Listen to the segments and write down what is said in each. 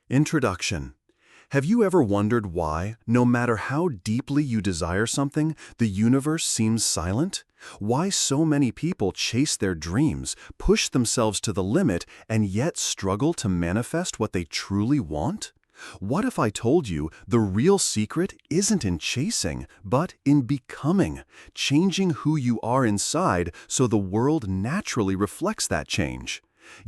Introduction. Have you ever wondered why, no matter how deeply you desire something, the universe seems silent? Why so many people chase their dreams, push themselves to the limit, and yet struggle to manifest what they truly want? What if I told you the real secret isn't in chasing, but in becoming, changing who you are inside so the world naturally reflects that change?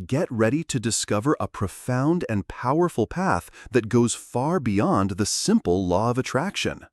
Get ready to discover a profound and powerful path that goes far beyond the simple law of attraction.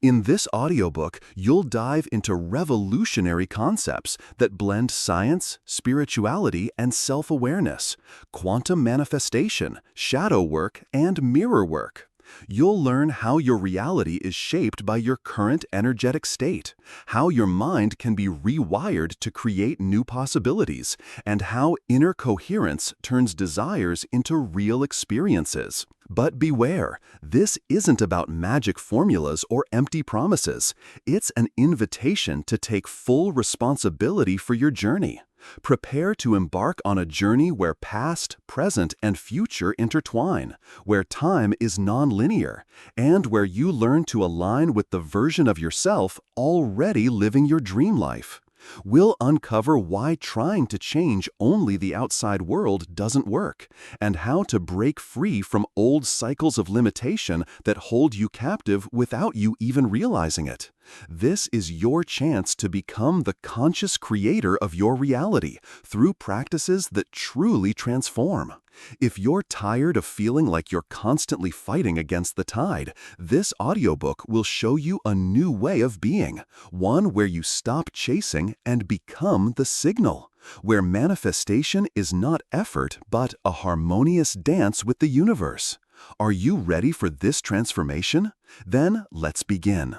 In this audiobook, you'll dive into revolutionary concepts that blend science, spirituality, and self-awareness, quantum manifestation, shadow work, and mirror work. You'll learn how your reality is shaped by your current energetic state, how your mind can be rewired to create new possibilities, and how inner coherence turns desires into real experiences. But beware, this isn't about magic formulas or empty promises. It's an invitation to take full responsibility for your journey. Prepare to embark on a journey where past, present, and future intertwine, where time is non-linear, and where you learn to align with the version of yourself already living your dream life. We'll uncover why trying to change only the outside world doesn't work, and how to break free from old cycles of limitation that hold you captive without you even realizing it. This is your chance to become the conscious creator of your reality through practices that truly transform. If you're tired of feeling like you're constantly fighting against the tide, this audiobook will show you a new way of being, one where you stop chasing and become the signal, where manifestation is not effort but a harmonious dance with the universe. Are you ready for this transformation? Then let's begin.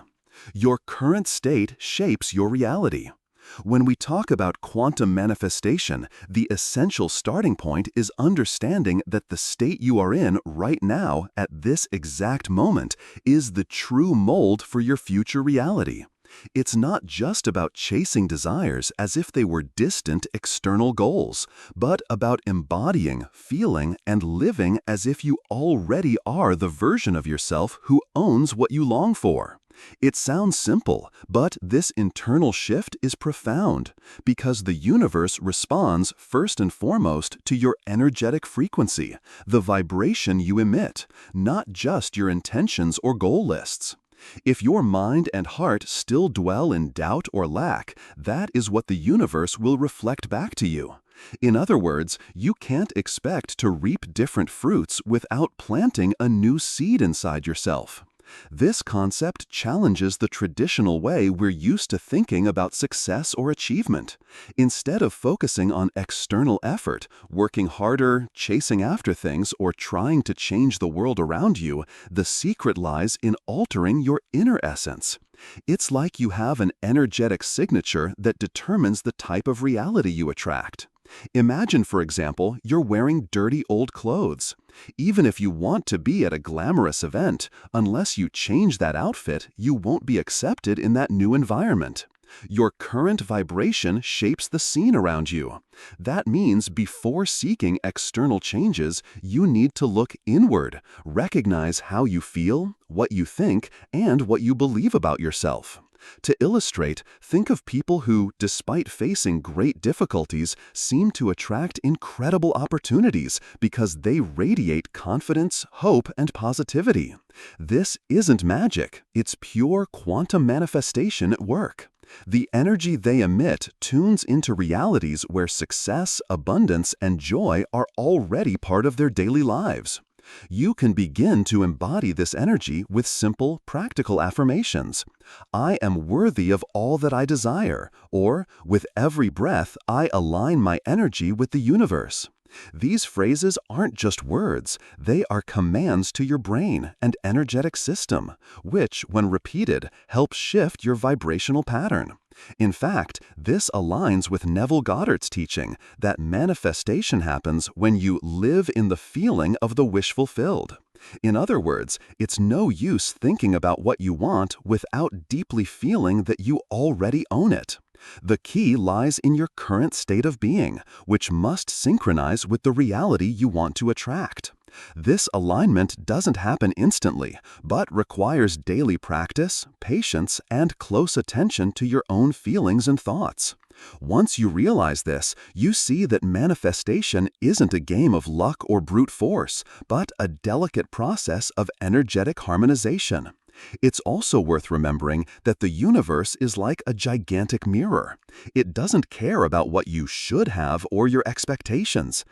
Your current state shapes your reality. When we talk about quantum manifestation, the essential starting point is understanding that the state you are in right now, at this exact moment, is the true mold for your future reality. It's not just about chasing desires as if they were distant external goals, but about embodying, feeling, and living as if you already are the version of yourself who owns what you long for. It sounds simple, but this internal shift is profound because the universe responds first and foremost to your energetic frequency, the vibration you emit, not just your intentions or goal lists. If your mind and heart still dwell in doubt or lack, that is what the universe will reflect back to you. In other words, you can't expect to reap different fruits without planting a new seed inside yourself. This concept challenges the traditional way we're used to thinking about success or achievement. Instead of focusing on external effort, working harder, chasing after things, or trying to change the world around you, the secret lies in altering your inner essence. It's like you have an energetic signature that determines the type of reality you attract. Imagine, for example, you're wearing dirty old clothes. Even if you want to be at a glamorous event, unless you change that outfit, you won't be accepted in that new environment. Your current vibration shapes the scene around you. That means before seeking external changes, you need to look inward, recognize how you feel, what you think, and what you believe about yourself. To illustrate, think of people who, despite facing great difficulties, seem to attract incredible opportunities because they radiate confidence, hope, and positivity. This isn't magic, it's pure quantum manifestation at work. The energy they emit tunes into realities where success, abundance, and joy are already part of their daily lives. You can begin to embody this energy with simple, practical affirmations. I am worthy of all that I desire, or with every breath, I align my energy with the universe. These phrases aren't just words, they are commands to your brain and energetic system, which, when repeated, help shift your vibrational pattern. In fact, this aligns with Neville Goddard's teaching that manifestation happens when you live in the feeling of the wish fulfilled. In other words, it's no use thinking about what you want without deeply feeling that you already own it. The key lies in your current state of being, which must synchronize with the reality you want to attract. This alignment doesn't happen instantly, but requires daily practice, patience, and close attention to your own feelings and thoughts. Once you realize this, you see that manifestation isn't a game of luck or brute force, but a delicate process of energetic harmonization. It's also worth remembering that the universe is like a gigantic mirror. It doesn't care about what you should have or your expectations.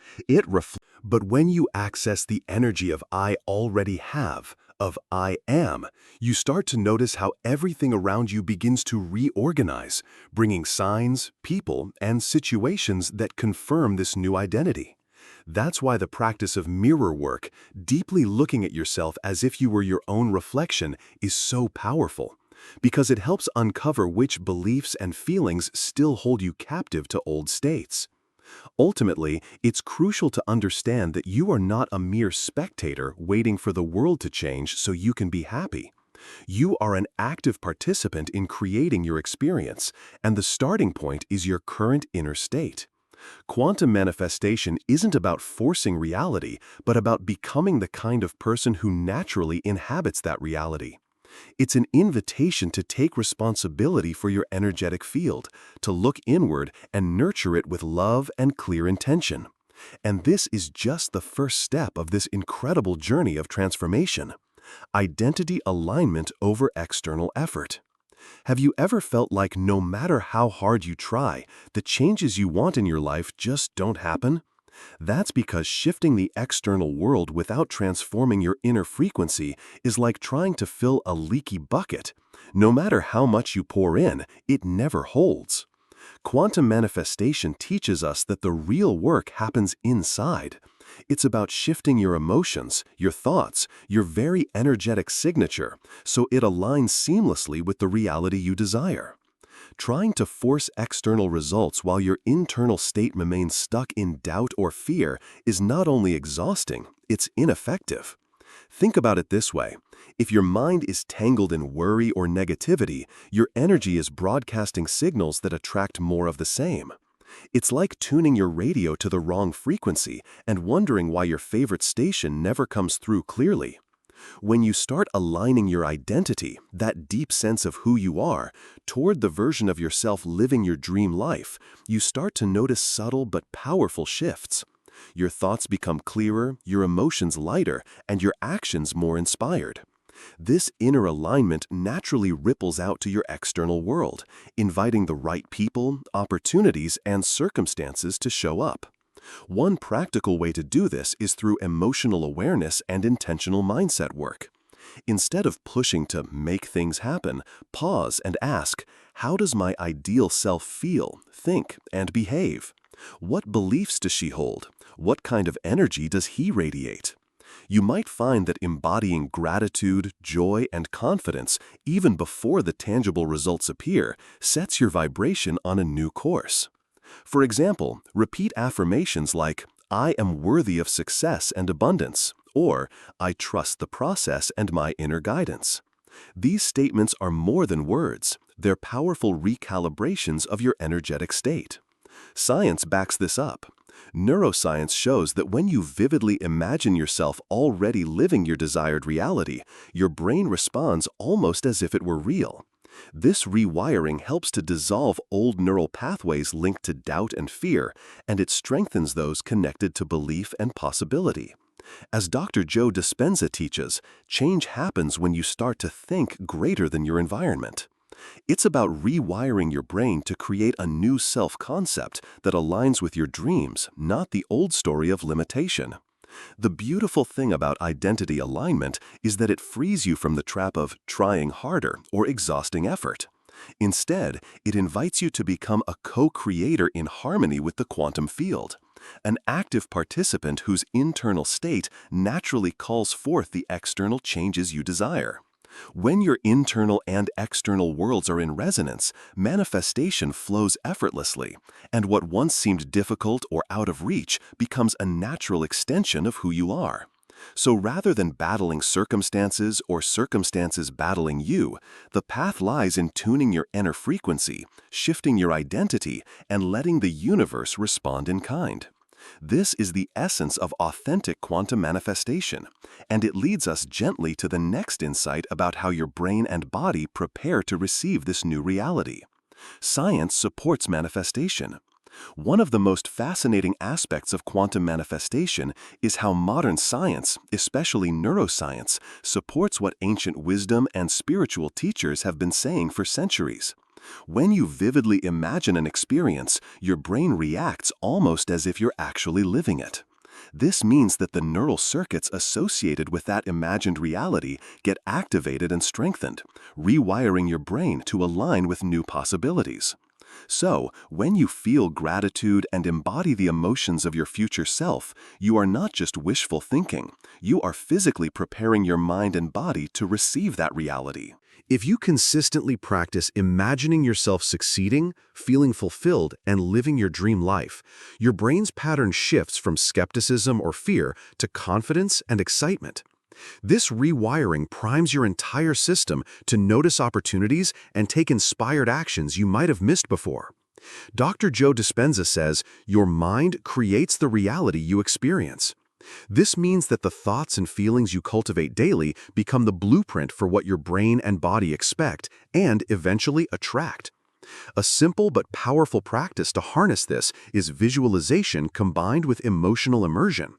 But when you access the energy of I already have, of I am, you start to notice how everything around you begins to reorganize, bringing signs, people, and situations that confirm this new identity. That's why the practice of mirror work, deeply looking at yourself as if you were your own reflection, is so powerful, because it helps uncover which beliefs and feelings still hold you captive to old states. Ultimately, it's crucial to understand that you are not a mere spectator waiting for the world to change so you can be happy. You are an active participant in creating your experience, and the starting point is your current inner state. Quantum manifestation isn't about forcing reality, but about becoming the kind of person who naturally inhabits that reality. It's an invitation to take responsibility for your energetic field, to look inward and nurture it with love and clear intention. And this is just the first step of this incredible journey of transformation. Identity alignment over external effort. Have you ever felt like no matter how hard you try, the changes you want in your life just don't happen? That's because shifting the external world without transforming your inner frequency is like trying to fill a leaky bucket. No matter how much you pour in, it never holds. Quantum manifestation teaches us that the real work happens inside. It's about shifting your emotions, your thoughts, your very energetic signature, so it aligns seamlessly with the reality you desire. Trying to force external results while your internal state remains stuck in doubt or fear is not only exhausting, it's ineffective. Think about it this way. If your mind is tangled in worry or negativity, your energy is broadcasting signals that attract more of the same. It's like tuning your radio to the wrong frequency and wondering why your favorite station never comes through clearly. When you start aligning your identity, that deep sense of who you are, toward the version of yourself living your dream life, you start to notice subtle but powerful shifts. Your thoughts become clearer, your emotions lighter, and your actions more inspired. This inner alignment naturally ripples out to your external world, inviting the right people, opportunities, and circumstances to show up. One practical way to do this is through emotional awareness and intentional mindset work. Instead of pushing to make things happen, pause and ask, how does my ideal self feel, think, and behave? What beliefs does she hold? What kind of energy does he radiate? You might find that embodying gratitude, joy, and confidence, even before the tangible results appear, sets your vibration on a new course. For example, repeat affirmations like, I am worthy of success and abundance, or I trust the process and my inner guidance. These statements are more than words. They're powerful recalibrations of your energetic state. Science backs this up. Neuroscience shows that when you vividly imagine yourself already living your desired reality, your brain responds almost as if it were real. This rewiring helps to dissolve old neural pathways linked to doubt and fear, and it strengthens those connected to belief and possibility. As Dr. Joe Dispenza teaches, change happens when you start to think greater than your environment. It's about rewiring your brain to create a new self-concept that aligns with your dreams, not the old story of limitation. The beautiful thing about identity alignment is that it frees you from the trap of trying harder or exhausting effort. Instead, it invites you to become a co-creator in harmony with the quantum field, an active participant whose internal state naturally calls forth the external changes you desire. When your internal and external worlds are in resonance, manifestation flows effortlessly, and what once seemed difficult or out of reach becomes a natural extension of who you are. So rather than battling circumstances or circumstances battling you, the path lies in tuning your inner frequency, shifting your identity, and letting the universe respond in kind. This is the essence of authentic quantum manifestation, and it leads us gently to the next insight about how your brain and body prepare to receive this new reality. Science supports manifestation. One of the most fascinating aspects of quantum manifestation is how modern science, especially neuroscience, supports what ancient wisdom and spiritual teachers have been saying for centuries. When you vividly imagine an experience, your brain reacts almost as if you're actually living it. This means that the neural circuits associated with that imagined reality get activated and strengthened, rewiring your brain to align with new possibilities. So, when you feel gratitude and embody the emotions of your future self, you are not just wishful thinking, you are physically preparing your mind and body to receive that reality. If you consistently practice imagining yourself succeeding, feeling fulfilled, and living your dream life, your brain's pattern shifts from skepticism or fear to confidence and excitement. This rewiring primes your entire system to notice opportunities and take inspired actions you might have missed before. Dr. Joe Dispenza says, "Your mind creates the reality you experience." This means that the thoughts and feelings you cultivate daily become the blueprint for what your brain and body expect and eventually attract. A simple but powerful practice to harness this is visualization combined with emotional immersion.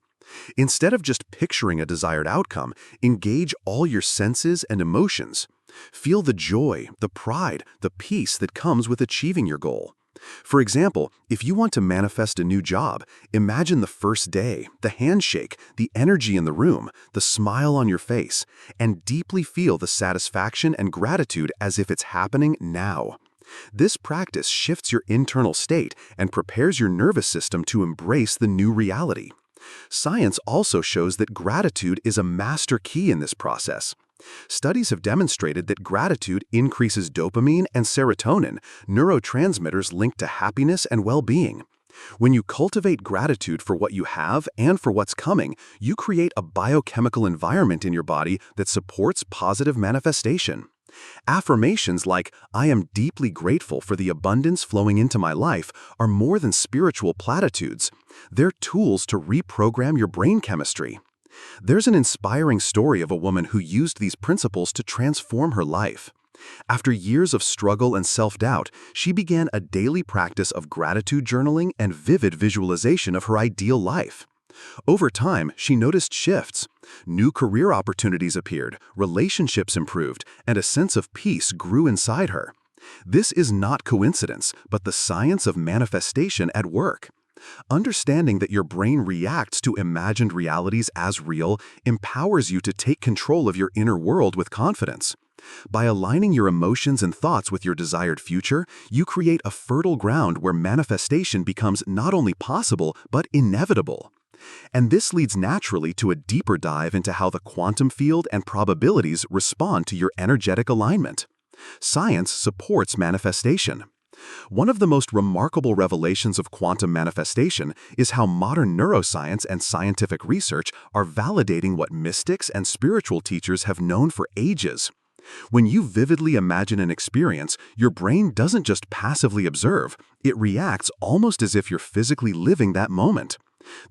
Instead of just picturing a desired outcome, engage all your senses and emotions. Feel the joy, the pride, the peace that comes with achieving your goal. For example, if you want to manifest a new job, imagine the first day, the handshake, the energy in the room, the smile on your face, and deeply feel the satisfaction and gratitude as if it's happening now. This practice shifts your internal state and prepares your nervous system to embrace the new reality. Science also shows that gratitude is a master key in this process. Studies have demonstrated that gratitude increases dopamine and serotonin, neurotransmitters linked to happiness and well-being. When you cultivate gratitude for what you have and for what's coming, you create a biochemical environment in your body that supports positive manifestation. Affirmations like, "I am deeply grateful for the abundance flowing into my life," are more than spiritual platitudes. They're tools to reprogram your brain chemistry. There's an inspiring story of a woman who used these principles to transform her life. After years of struggle and self-doubt, she began a daily practice of gratitude journaling and vivid visualization of her ideal life. Over time, she noticed shifts. New career opportunities appeared, relationships improved, and a sense of peace grew inside her. This is not coincidence, but the science of manifestation at work. Understanding that your brain reacts to imagined realities as real empowers you to take control of your inner world with confidence. By aligning your emotions and thoughts with your desired future, you create a fertile ground where manifestation becomes not only possible, but inevitable. And this leads naturally to a deeper dive into how the quantum field and probabilities respond to your energetic alignment. Science supports manifestation. One of the most remarkable revelations of quantum manifestation is how modern neuroscience and scientific research are validating what mystics and spiritual teachers have known for ages. When you vividly imagine an experience, your brain doesn't just passively observe, it reacts almost as if you're physically living that moment.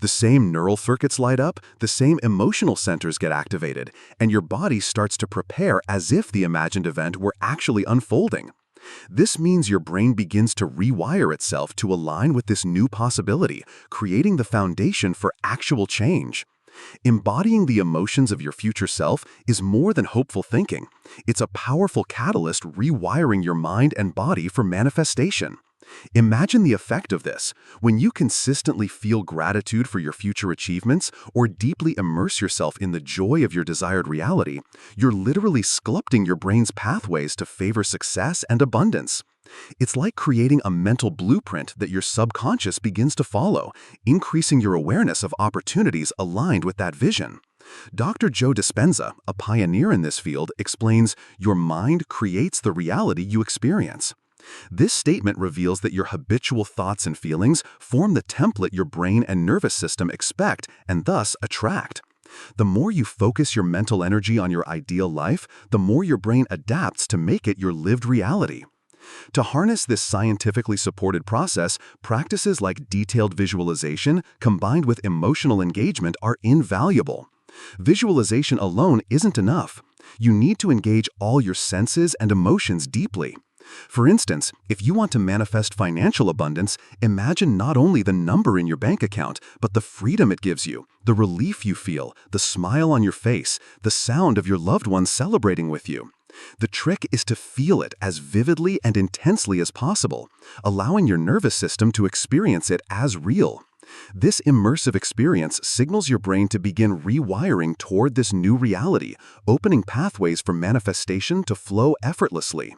The same neural circuits light up, the same emotional centers get activated, and your body starts to prepare as if the imagined event were actually unfolding. This means your brain begins to rewire itself to align with this new possibility, creating the foundation for actual change. Embodying the emotions of your future self is more than hopeful thinking. It's a powerful catalyst rewiring your mind and body for manifestation. Imagine the effect of this. When you consistently feel gratitude for your future achievements or deeply immerse yourself in the joy of your desired reality, you're literally sculpting your brain's pathways to favor success and abundance. It's like creating a mental blueprint that your subconscious begins to follow, increasing your awareness of opportunities aligned with that vision. Dr. Joe Dispenza, a pioneer in this field, explains, "Your mind creates the reality you experience." This statement reveals that your habitual thoughts and feelings form the template your brain and nervous system expect and thus attract. The more you focus your mental energy on your ideal life, the more your brain adapts to make it your lived reality. To harness this scientifically supported process, practices like detailed visualization combined with emotional engagement are invaluable. Visualization alone isn't enough. You need to engage all your senses and emotions deeply. For instance, if you want to manifest financial abundance, imagine not only the number in your bank account, but the freedom it gives you, the relief you feel, the smile on your face, the sound of your loved ones celebrating with you. The trick is to feel it as vividly and intensely as possible, allowing your nervous system to experience it as real. This immersive experience signals your brain to begin rewiring toward this new reality, opening pathways for manifestation to flow effortlessly.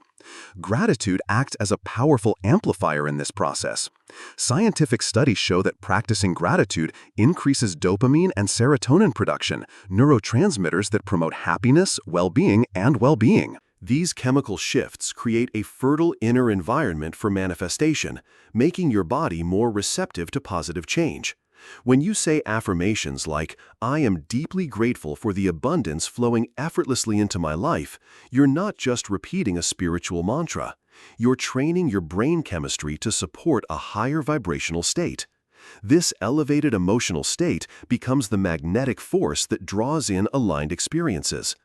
Gratitude acts as a powerful amplifier in this process. Scientific studies show that practicing gratitude increases dopamine and serotonin production, neurotransmitters that promote happiness, well-being, and well-being. These chemical shifts create a fertile inner environment for manifestation, making your body more receptive to positive change. When you say affirmations like, "I am deeply grateful for the abundance flowing effortlessly into my life," you're not just repeating a spiritual mantra. You're training your brain chemistry to support a higher vibrational state. This elevated emotional state becomes the magnetic force that draws in aligned experiences.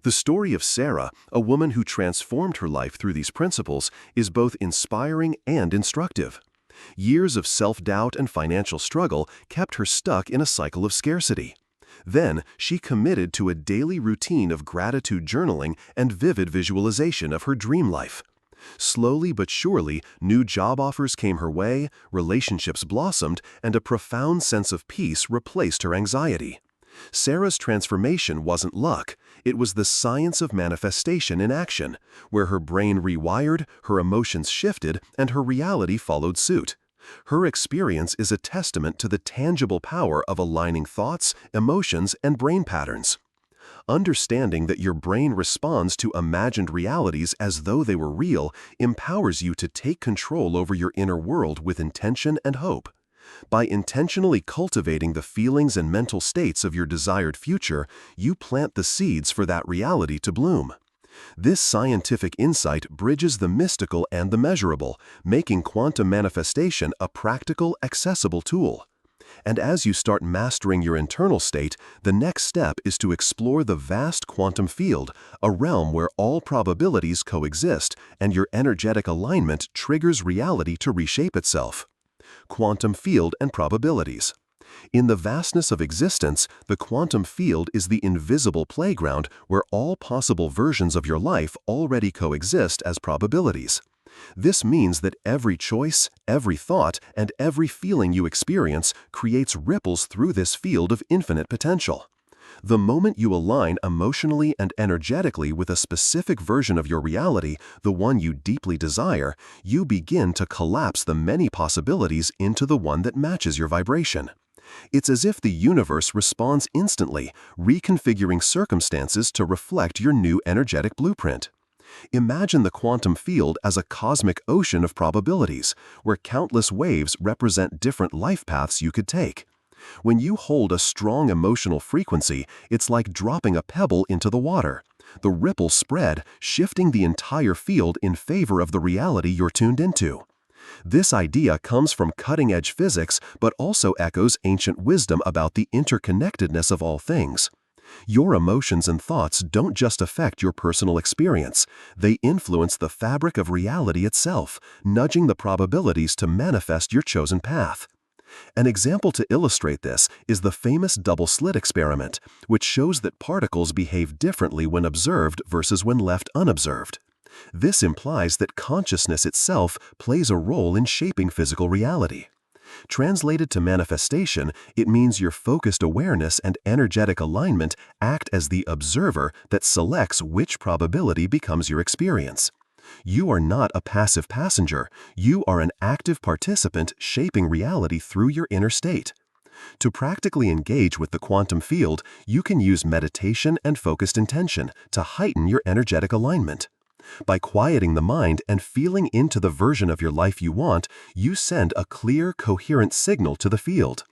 The story of Sarah, a woman who transformed her life through these principles, is both inspiring and instructive. Years of self-doubt and financial struggle kept her stuck in a cycle of scarcity. Then, she committed to a daily routine of gratitude journaling and vivid visualization of her dream life. Slowly but surely, new job offers came her way, relationships blossomed, and a profound sense of peace replaced her anxiety. Sarah's transformation wasn't luck, it was the science of manifestation in action, where her brain rewired, her emotions shifted, and her reality followed suit. Her experience is a testament to the tangible power of aligning thoughts, emotions, and brain patterns. Understanding that your brain responds to imagined realities as though they were real empowers you to take control over your inner world with intention and hope. By intentionally cultivating the feelings and mental states of your desired future, you plant the seeds for that reality to bloom. This scientific insight bridges the mystical and the measurable, making quantum manifestation a practical, accessible tool. And as you start mastering your internal state, the next step is to explore the vast quantum field, a realm where all probabilities coexist and your energetic alignment triggers reality to reshape itself. Quantum field and probabilities. In the vastness of existence, the quantum field is the invisible playground where all possible versions of your life already coexist as probabilities. This means that every choice, every thought, and every feeling you experience creates ripples through this field of infinite potential. The moment you align emotionally and energetically with a specific version of your reality, the one you deeply desire, you begin to collapse the many possibilities into the one that matches your vibration. It's as if the universe responds instantly, reconfiguring circumstances to reflect your new energetic blueprint. Imagine the quantum field as a cosmic ocean of probabilities, where countless waves represent different life paths you could take. When you hold a strong emotional frequency, it's like dropping a pebble into the water. The ripples spread, shifting the entire field in favor of the reality you're tuned into. This idea comes from cutting-edge physics, but also echoes ancient wisdom about the interconnectedness of all things. Your emotions and thoughts don't just affect your personal experience, they influence the fabric of reality itself, nudging the probabilities to manifest your chosen path. An example to illustrate this is the famous double-slit experiment, which shows that particles behave differently when observed versus when left unobserved. This implies that consciousness itself plays a role in shaping physical reality. Translated to manifestation, it means your focused awareness and energetic alignment act as the observer that selects which probability becomes your experience. You are not a passive passenger, you are an active participant shaping reality through your inner state. To practically engage with the quantum field, you can use meditation and focused intention to heighten your energetic alignment. By quieting the mind and feeling into the version of your life you want, you send a clear, coherent signal to the field.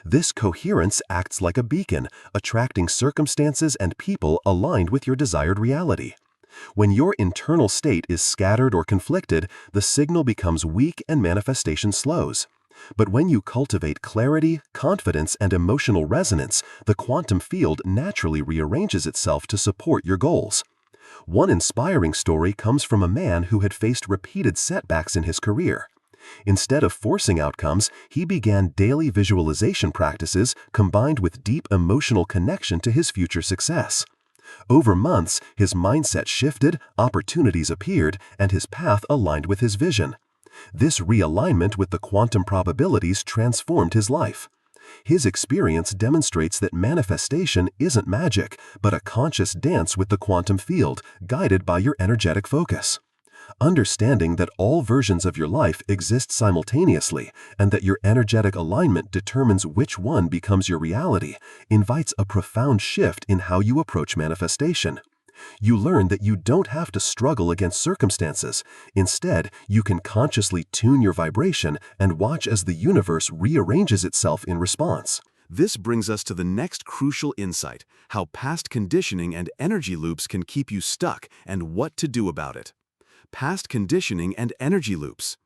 This coherence acts like a beacon, attracting circumstances and people aligned with your desired reality. When your internal state is scattered or conflicted, the signal becomes weak and manifestation slows. But when you cultivate clarity, confidence, and emotional resonance, the quantum field naturally rearranges itself to support your goals. One inspiring story comes from a man who had faced repeated setbacks in his career. Instead of forcing outcomes, he began daily visualization practices combined with deep emotional connection to his future success. Over months, his mindset shifted, opportunities appeared, and his path aligned with his vision. This realignment with the quantum probabilities transformed his life. His experience demonstrates that manifestation isn't magic, but a conscious dance with the quantum field, guided by your energetic focus. Understanding that all versions of your life exist simultaneously and that your energetic alignment determines which one becomes your reality invites a profound shift in how you approach manifestation. You learn that you don't have to struggle against circumstances. Instead, you can consciously tune your vibration and watch as the universe rearranges itself in response. This brings us to the next crucial insight: how past conditioning and energy loops can keep you stuck and what to do about it. Past conditioning and energy loops.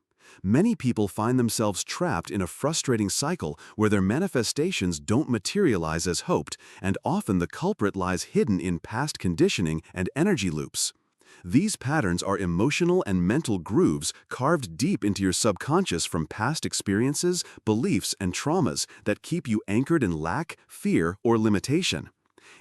Many people find themselves trapped in a frustrating cycle where their manifestations don't materialize as hoped, and often the culprit lies hidden in past conditioning and energy loops. These patterns are emotional and mental grooves carved deep into your subconscious from past experiences, beliefs, and traumas that keep you anchored in lack, fear, or limitation.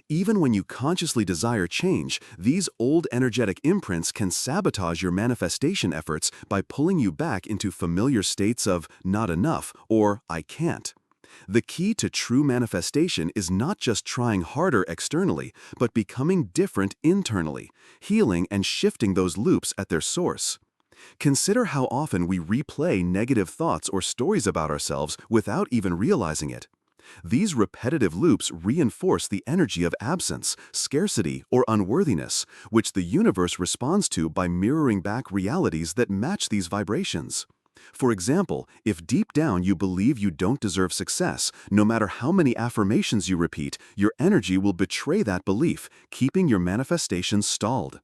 Even when you consciously desire change, these old energetic imprints can sabotage your manifestation efforts by pulling you back into familiar states of not enough or I can't. The key to true manifestation is not just trying harder externally, but becoming different internally, healing and shifting those loops at their source. Consider how often we replay negative thoughts or stories about ourselves without even realizing it. These repetitive loops reinforce the energy of absence, scarcity, or unworthiness, which the universe responds to by mirroring back realities that match these vibrations. For example, if deep down you believe you don't deserve success, no matter how many affirmations you repeat, your energy will betray that belief, keeping your manifestations stalled.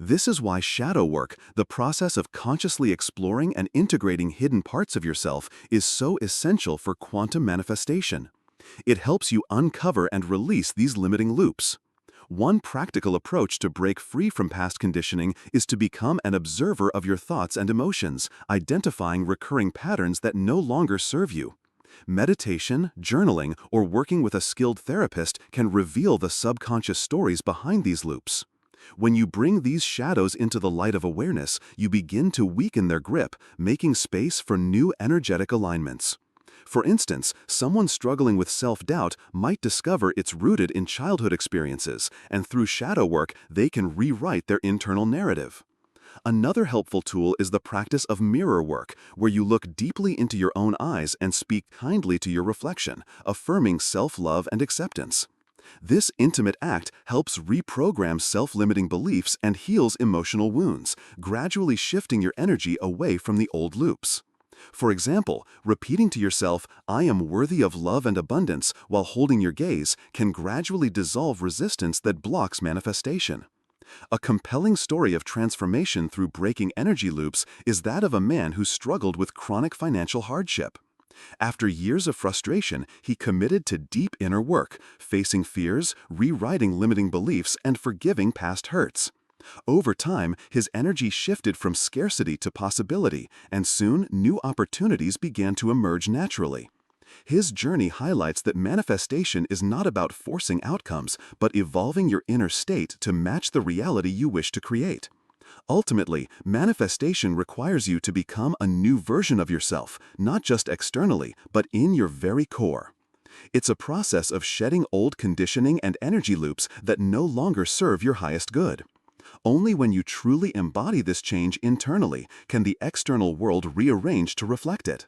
This is why shadow work, the process of consciously exploring and integrating hidden parts of yourself, is so essential for quantum manifestation. It helps you uncover and release these limiting loops. One practical approach to break free from past conditioning is to become an observer of your thoughts and emotions, identifying recurring patterns that no longer serve you. Meditation, journaling, or working with a skilled therapist can reveal the subconscious stories behind these loops. When you bring these shadows into the light of awareness, you begin to weaken their grip, making space for new energetic alignments. For instance, someone struggling with self-doubt might discover it's rooted in childhood experiences, and through shadow work, they can rewrite their internal narrative. Another helpful tool is the practice of mirror work, where you look deeply into your own eyes and speak kindly to your reflection, affirming self-love and acceptance. This intimate act helps reprogram self-limiting beliefs and heals emotional wounds, gradually shifting your energy away from the old loops. For example, repeating to yourself, "I am worthy of love and abundance," while holding your gaze can gradually dissolve resistance that blocks manifestation. A compelling story of transformation through breaking energy loops is that of a man who struggled with chronic financial hardship. After years of frustration, he committed to deep inner work, facing fears, rewriting limiting beliefs, and forgiving past hurts. Over time, his energy shifted from scarcity to possibility, and soon new opportunities began to emerge naturally. His journey highlights that manifestation is not about forcing outcomes, but evolving your inner state to match the reality you wish to create. Ultimately, manifestation requires you to become a new version of yourself, not just externally, but in your very core. It's a process of shedding old conditioning and energy loops that no longer serve your highest good. Only when you truly embody this change internally can the external world rearrange to reflect it.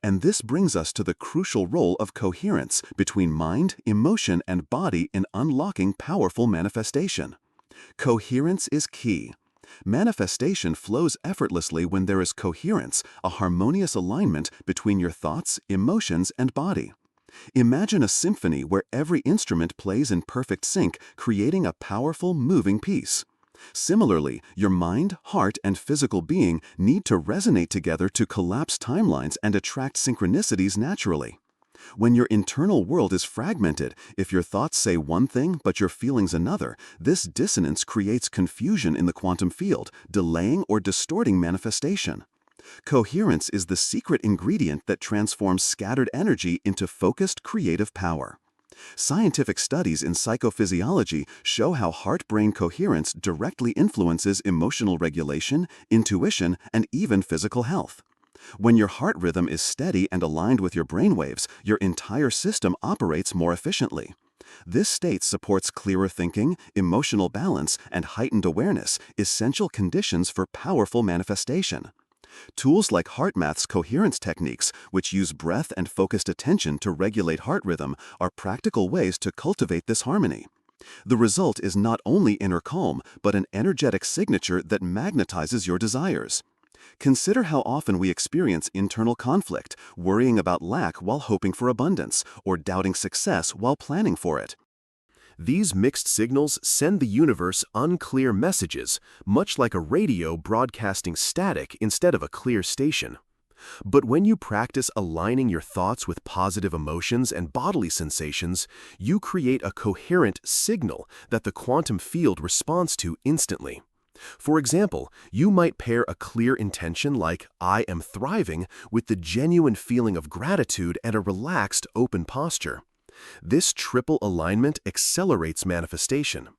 And this brings us to the crucial role of coherence between mind, emotion, and body in unlocking powerful manifestation. Coherence is key. Manifestation flows effortlessly when there is coherence, a harmonious alignment between your thoughts, emotions, and body. Imagine a symphony where every instrument plays in perfect sync, creating a powerful, moving piece. Similarly, your mind, heart, and physical being need to resonate together to collapse timelines and attract synchronicities naturally. When your internal world is fragmented, if your thoughts say one thing but your feelings another, this dissonance creates confusion in the quantum field, delaying or distorting manifestation. Coherence is the secret ingredient that transforms scattered energy into focused creative power. Scientific studies in psychophysiology show how heart-brain coherence directly influences emotional regulation, intuition, and even physical health. When your heart rhythm is steady and aligned with your brainwaves, your entire system operates more efficiently. This state supports clearer thinking, emotional balance, and heightened awareness, essential conditions for powerful manifestation. Tools like HeartMath's coherence techniques, which use breath and focused attention to regulate heart rhythm, are practical ways to cultivate this harmony. The result is not only inner calm, but an energetic signature that magnetizes your desires. Consider how often we experience internal conflict, worrying about lack while hoping for abundance, or doubting success while planning for it. These mixed signals send the universe unclear messages, much like a radio broadcasting static instead of a clear station. But when you practice aligning your thoughts with positive emotions and bodily sensations, you create a coherent signal that the quantum field responds to instantly. For example, you might pair a clear intention like "I am thriving" with the genuine feeling of gratitude and a relaxed, open posture. This triple alignment accelerates manifestation.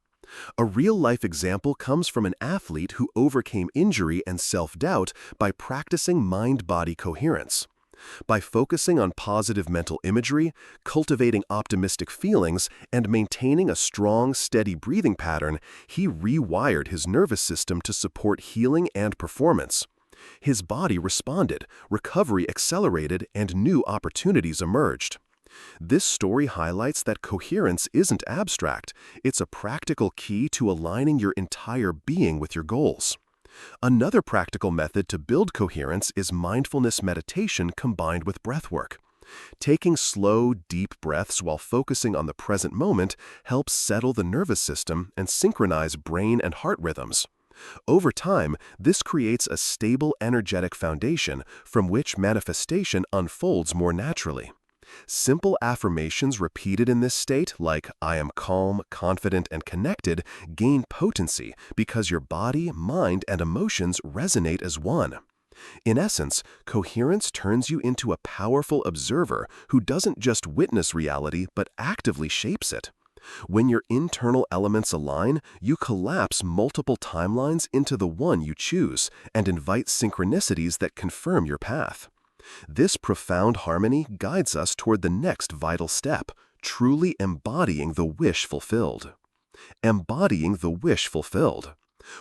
A real-life example comes from an athlete who overcame injury and self-doubt by practicing mind-body coherence. By focusing on positive mental imagery, cultivating optimistic feelings, and maintaining a strong, steady breathing pattern, he rewired his nervous system to support healing and performance. His body responded, recovery accelerated, and new opportunities emerged. This story highlights that coherence isn't abstract, it's a practical key to aligning your entire being with your goals. Another practical method to build coherence is mindfulness meditation combined with breathwork. Taking slow, deep breaths while focusing on the present moment helps settle the nervous system and synchronize brain and heart rhythms. Over time, this creates a stable, energetic foundation from which manifestation unfolds more naturally. Simple affirmations repeated in this state, like "I am calm, confident, and connected," gain potency because your body, mind, and emotions resonate as one. In essence, coherence turns you into a powerful observer who doesn't just witness reality but actively shapes it. When your internal elements align, you collapse multiple timelines into the one you choose and invite synchronicities that confirm your path. This profound harmony guides us toward the next vital step, truly embodying the wish fulfilled. Embodying the wish fulfilled.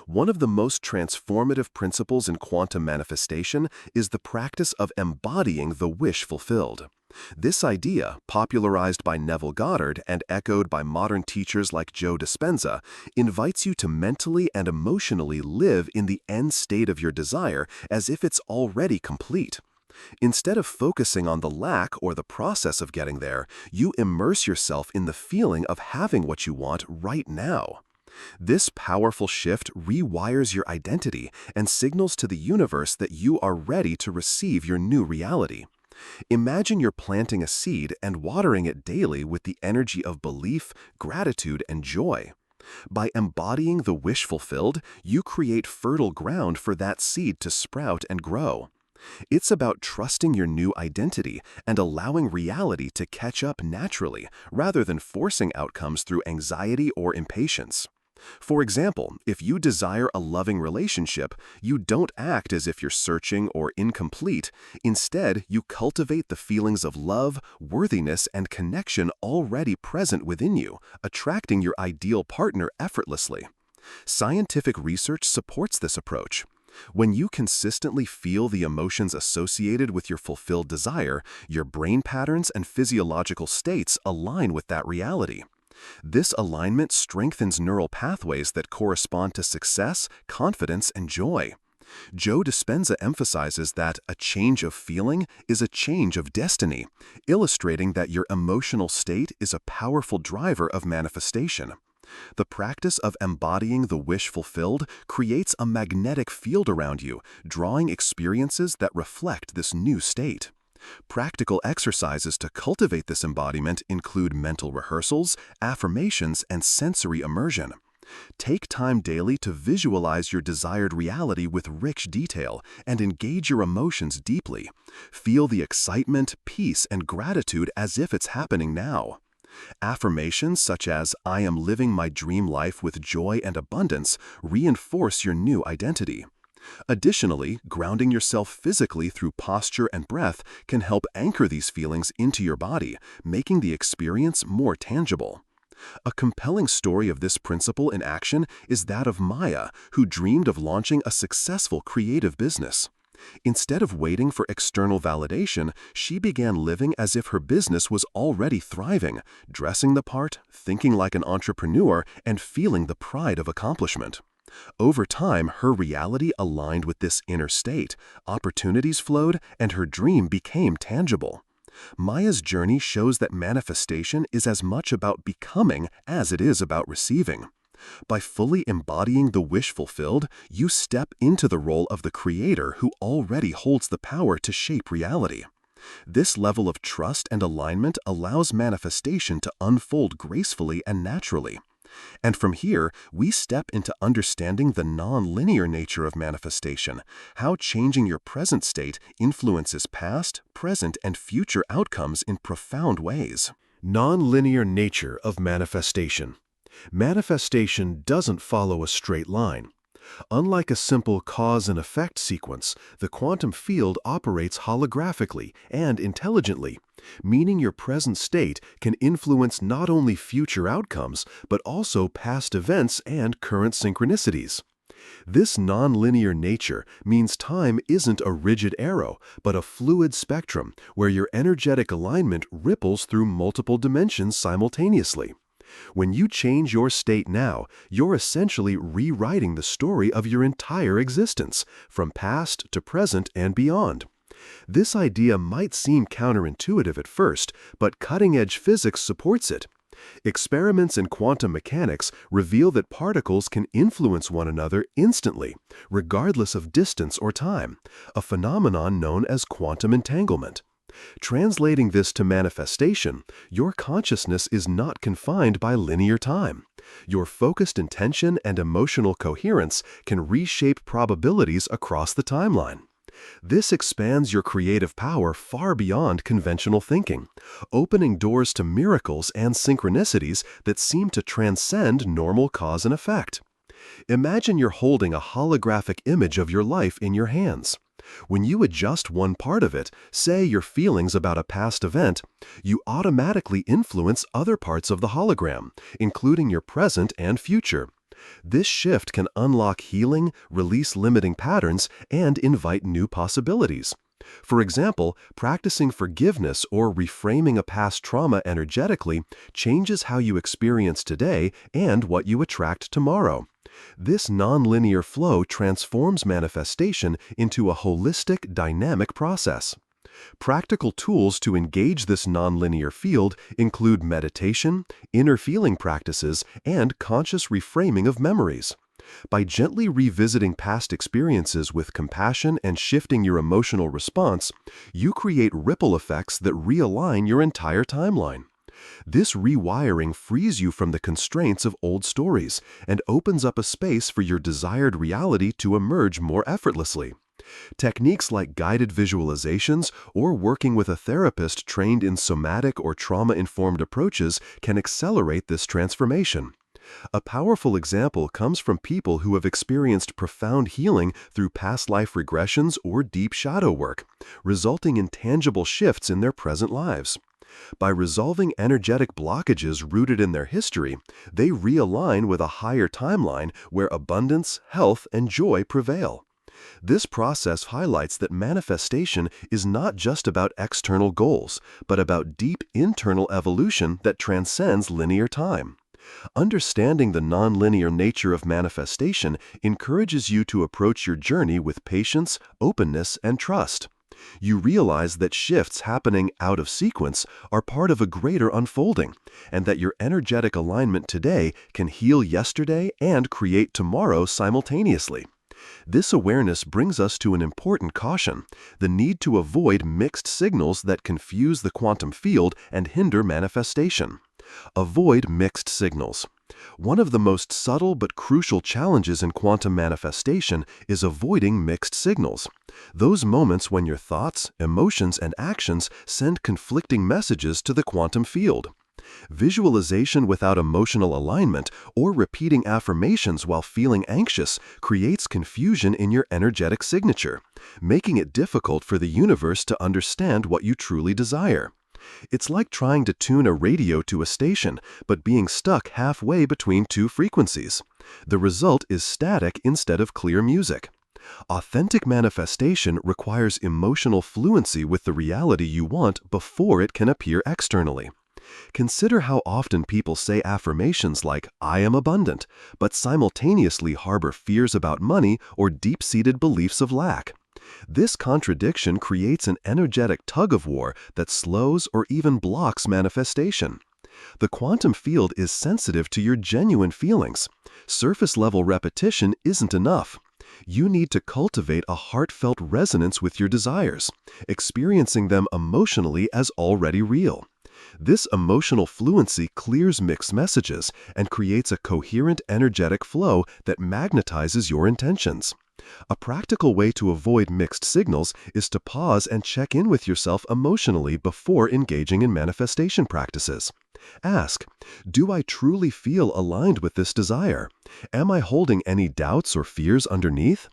One of the most transformative principles in quantum manifestation is the practice of embodying the wish fulfilled. This idea, popularized by Neville Goddard and echoed by modern teachers like Joe Dispenza, invites you to mentally and emotionally live in the end state of your desire as if it's already complete. Instead of focusing on the lack or the process of getting there, you immerse yourself in the feeling of having what you want right now. This powerful shift rewires your identity and signals to the universe that you are ready to receive your new reality. Imagine you're planting a seed and watering it daily with the energy of belief, gratitude, and joy. By embodying the wish fulfilled, you create fertile ground for that seed to sprout and grow. It's about trusting your new identity and allowing reality to catch up naturally, rather than forcing outcomes through anxiety or impatience. For example, if you desire a loving relationship, you don't act as if you're searching or incomplete. Instead, you cultivate the feelings of love, worthiness, and connection already present within you, attracting your ideal partner effortlessly. Scientific research supports this approach. When you consistently feel the emotions associated with your fulfilled desire, your brain patterns and physiological states align with that reality. This alignment strengthens neural pathways that correspond to success, confidence, and joy. Joe Dispenza emphasizes that a change of feeling is a change of destiny, illustrating that your emotional state is a powerful driver of manifestation. The practice of embodying the wish fulfilled creates a magnetic field around you, drawing experiences that reflect this new state. Practical exercises to cultivate this embodiment include mental rehearsals, affirmations, and sensory immersion. Take time daily to visualize your desired reality with rich detail and engage your emotions deeply. Feel the excitement, peace, and gratitude as if it's happening now. Affirmations such as, "I am living my dream life with joy and abundance," reinforce your new identity. Additionally, grounding yourself physically through posture and breath can help anchor these feelings into your body, making the experience more tangible. A compelling story of this principle in action is that of Maya, who dreamed of launching a successful creative business. Instead of waiting for external validation, she began living as if her business was already thriving, dressing the part, thinking like an entrepreneur, and feeling the pride of accomplishment. Over time, her reality aligned with this inner state, opportunities flowed, and her dream became tangible. Maya's journey shows that manifestation is as much about becoming as it is about receiving. By fully embodying the wish fulfilled, you step into the role of the creator who already holds the power to shape reality. This level of trust and alignment allows manifestation to unfold gracefully and naturally. And from here, we step into understanding the non-linear nature of manifestation, how changing your present state influences past, present, and future outcomes in profound ways. Non-linear nature of manifestation. Manifestation doesn't follow a straight line. Unlike a simple cause and effect sequence, the quantum field operates holographically and intelligently, meaning your present state can influence not only future outcomes, but also past events and current synchronicities. This nonlinear nature means time isn't a rigid arrow, but a fluid spectrum where your energetic alignment ripples through multiple dimensions simultaneously. When you change your state now, you're essentially rewriting the story of your entire existence, from past to present and beyond. This idea might seem counterintuitive at first, but cutting-edge physics supports it. Experiments in quantum mechanics reveal that particles can influence one another instantly, regardless of distance or time, a phenomenon known as quantum entanglement. Translating this to manifestation, your consciousness is not confined by linear time. Your focused intention and emotional coherence can reshape probabilities across the timeline. This expands your creative power far beyond conventional thinking, opening doors to miracles and synchronicities that seem to transcend normal cause and effect. Imagine you're holding a holographic image of your life in your hands. When you adjust one part of it, say your feelings about a past event, you automatically influence other parts of the hologram, including your present and future. This shift can unlock healing, release limiting patterns, and invite new possibilities. For example, practicing forgiveness or reframing a past trauma energetically changes how you experience today and what you attract tomorrow. This nonlinear flow transforms manifestation into a holistic, dynamic process. Practical tools to engage this nonlinear field include meditation, inner feeling practices, and conscious reframing of memories. By gently revisiting past experiences with compassion and shifting your emotional response, you create ripple effects that realign your entire timeline. This rewiring frees you from the constraints of old stories and opens up a space for your desired reality to emerge more effortlessly. Techniques like guided visualizations or working with a therapist trained in somatic or trauma-informed approaches can accelerate this transformation. A powerful example comes from people who have experienced profound healing through past life regressions or deep shadow work, resulting in tangible shifts in their present lives. By resolving energetic blockages rooted in their history, they realign with a higher timeline where abundance, health, and joy prevail. This process highlights that manifestation is not just about external goals, but about deep internal evolution that transcends linear time. Understanding the nonlinear nature of manifestation encourages you to approach your journey with patience, openness, and trust. You realize that shifts happening out of sequence are part of a greater unfolding, and that your energetic alignment today can heal yesterday and create tomorrow simultaneously. This awareness brings us to an important caution: the need to avoid mixed signals that confuse the quantum field and hinder manifestation. Avoid mixed signals. One of the most subtle but crucial challenges in quantum manifestation is avoiding mixed signals. Those moments when your thoughts, emotions, and actions send conflicting messages to the quantum field. Visualization without emotional alignment or repeating affirmations while feeling anxious creates confusion in your energetic signature, making it difficult for the universe to understand what you truly desire. It's like trying to tune a radio to a station, but being stuck halfway between two frequencies. The result is static instead of clear music. Authentic manifestation requires emotional fluency with the reality you want before it can appear externally. Consider how often people say affirmations like, "I am abundant," but simultaneously harbor fears about money or deep-seated beliefs of lack. This contradiction creates an energetic tug-of-war that slows or even blocks manifestation. The quantum field is sensitive to your genuine feelings. Surface-level repetition isn't enough. You need to cultivate a heartfelt resonance with your desires, experiencing them emotionally as already real. This emotional fluency clears mixed messages and creates a coherent energetic flow that magnetizes your intentions. A practical way to avoid mixed signals is to pause and check in with yourself emotionally before engaging in manifestation practices. Ask, do I truly feel aligned with this desire? Am I holding any doubts or fears underneath?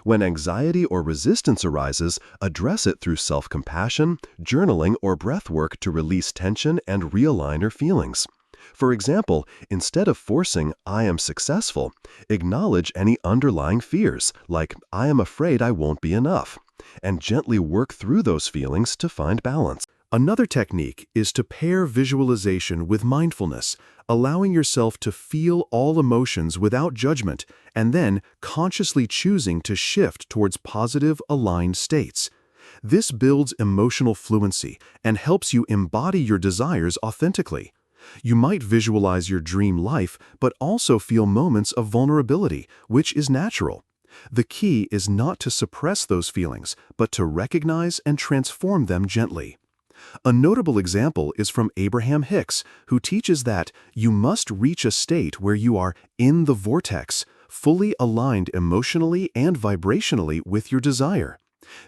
When anxiety or resistance arises, address it through self-compassion, journaling, or breath work to release tension and realign your feelings. For example, instead of forcing "I am successful," acknowledge any underlying fears, like "I am afraid I won't be enough," and gently work through those feelings to find balance. Another technique is to pair visualization with mindfulness, allowing yourself to feel all emotions without judgment, and then consciously choosing to shift towards positive, aligned states. This builds emotional fluency and helps you embody your desires authentically. You might visualize your dream life, but also feel moments of vulnerability, which is natural. The key is not to suppress those feelings, but to recognize and transform them gently. A notable example is from Abraham Hicks, who teaches that you must reach a state where you are in the vortex, fully aligned emotionally and vibrationally with your desire.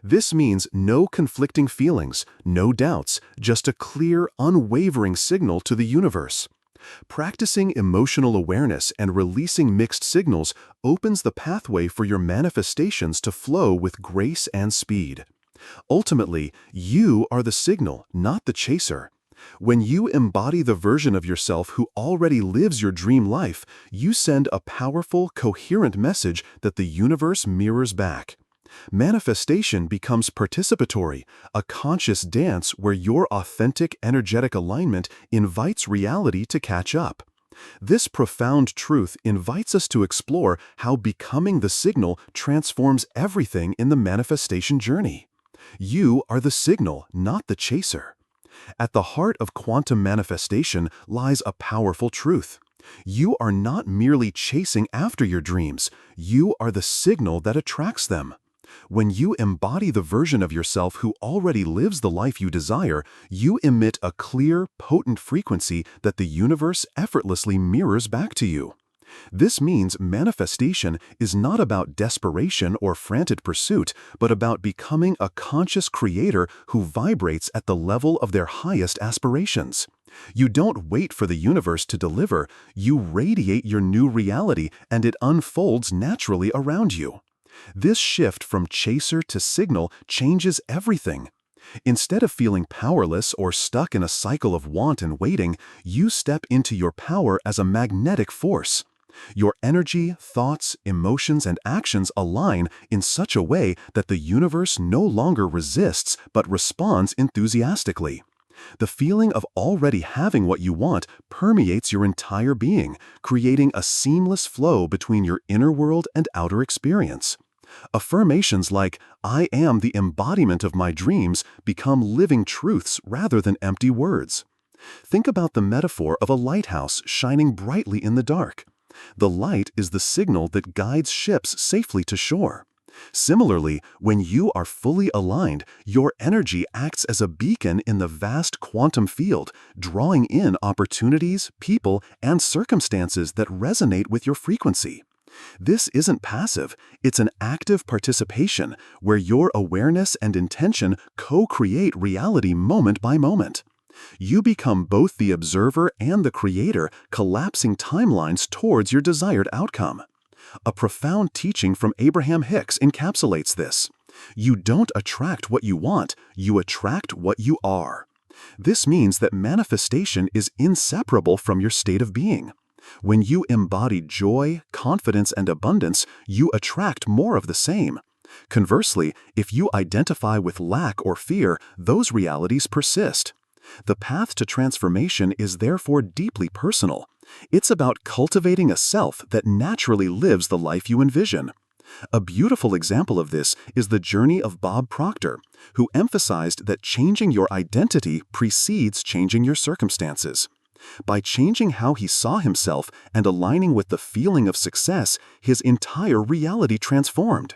This means no conflicting feelings, no doubts, just a clear, unwavering signal to the universe. Practicing emotional awareness and releasing mixed signals opens the pathway for your manifestations to flow with grace and speed. Ultimately, you are the signal, not the chaser. When you embody the version of yourself who already lives your dream life, you send a powerful, coherent message that the universe mirrors back. Manifestation becomes participatory, a conscious dance where your authentic, energetic alignment invites reality to catch up. This profound truth invites us to explore how becoming the signal transforms everything in the manifestation journey. You are the signal, not the chaser. At the heart of quantum manifestation lies a powerful truth. You are not merely chasing after your dreams, you are the signal that attracts them. When you embody the version of yourself who already lives the life you desire, you emit a clear, potent frequency that the universe effortlessly mirrors back to you. This means manifestation is not about desperation or frantic pursuit, but about becoming a conscious creator who vibrates at the level of their highest aspirations. You don't wait for the universe to deliver, you radiate your new reality and it unfolds naturally around you. This shift from chaser to signal changes everything. Instead of feeling powerless or stuck in a cycle of want and waiting, you step into your power as a magnetic force. Your energy, thoughts, emotions, and actions align in such a way that the universe no longer resists but responds enthusiastically. The feeling of already having what you want permeates your entire being, creating a seamless flow between your inner world and outer experience. Affirmations like, "I am the embodiment of my dreams," become living truths rather than empty words. Think about the metaphor of a lighthouse shining brightly in the dark. The light is the signal that guides ships safely to shore. Similarly, when you are fully aligned, your energy acts as a beacon in the vast quantum field, drawing in opportunities, people, and circumstances that resonate with your frequency. This isn't passive, it's an active participation where your awareness and intention co-create reality moment by moment. You become both the observer and the creator, collapsing timelines towards your desired outcome. A profound teaching from Abraham Hicks encapsulates this. You don't attract what you want, you attract what you are. This means that manifestation is inseparable from your state of being. When you embody joy, confidence, and abundance, you attract more of the same. Conversely, if you identify with lack or fear, those realities persist. The path to transformation is therefore deeply personal. It's about cultivating a self that naturally lives the life you envision. A beautiful example of this is the journey of Bob Proctor, who emphasized that changing your identity precedes changing your circumstances. By changing how he saw himself and aligning with the feeling of success, his entire reality transformed.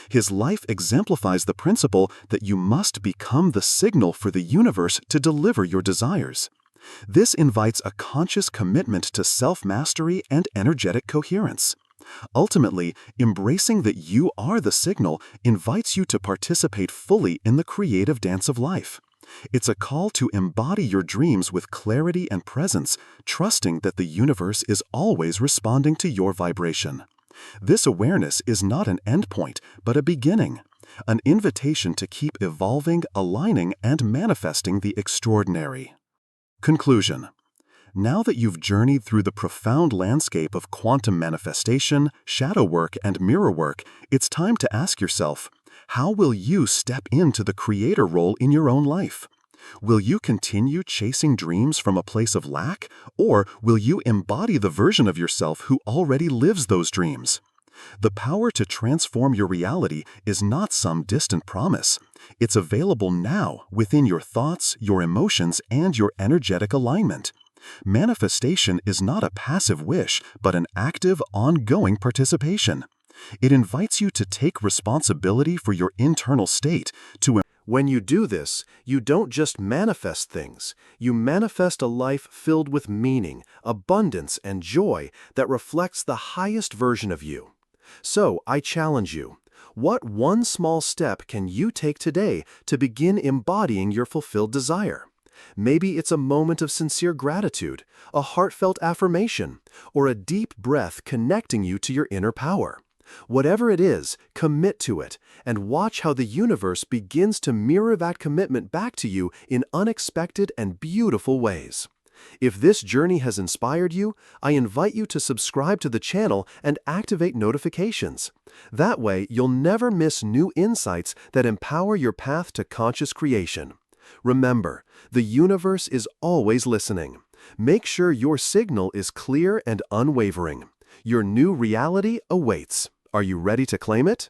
His life exemplifies the principle that you must become the signal for the universe to deliver your desires. This invites a conscious commitment to self-mastery and energetic coherence. Ultimately, embracing that you are the signal invites you to participate fully in the creative dance of life. It's a call to embody your dreams with clarity and presence, trusting that the universe is always responding to your vibration. This awareness is not an endpoint, but a beginning, an invitation to keep evolving, aligning, and manifesting the extraordinary. Conclusion. Now that you've journeyed through the profound landscape of quantum manifestation, shadow work, and mirror work, it's time to ask yourself, how will you step into the creator role in your own life? Will you continue chasing dreams from a place of lack, or will you embody the version of yourself who already lives those dreams? The power to transform your reality is not some distant promise. It's available now within your thoughts, your emotions, and your energetic alignment. Manifestation is not a passive wish, but an active, ongoing participation. It invites you to take responsibility for your internal state, to When you do this, you don't just manifest things. You manifest a life filled with meaning, abundance, and joy that reflects the highest version of you. So, I challenge you. What one small step can you take today to begin embodying your fulfilled desire? Maybe it's a moment of sincere gratitude, a heartfelt affirmation, or a deep breath connecting you to your inner power. Whatever it is, commit to it, and watch how the universe begins to mirror that commitment back to you in unexpected and beautiful ways. If this journey has inspired you, I invite you to subscribe to the channel and activate notifications. That way, you'll never miss new insights that empower your path to conscious creation. Remember, the universe is always listening. Make sure your signal is clear and unwavering. Your new reality awaits. Are you ready to claim it?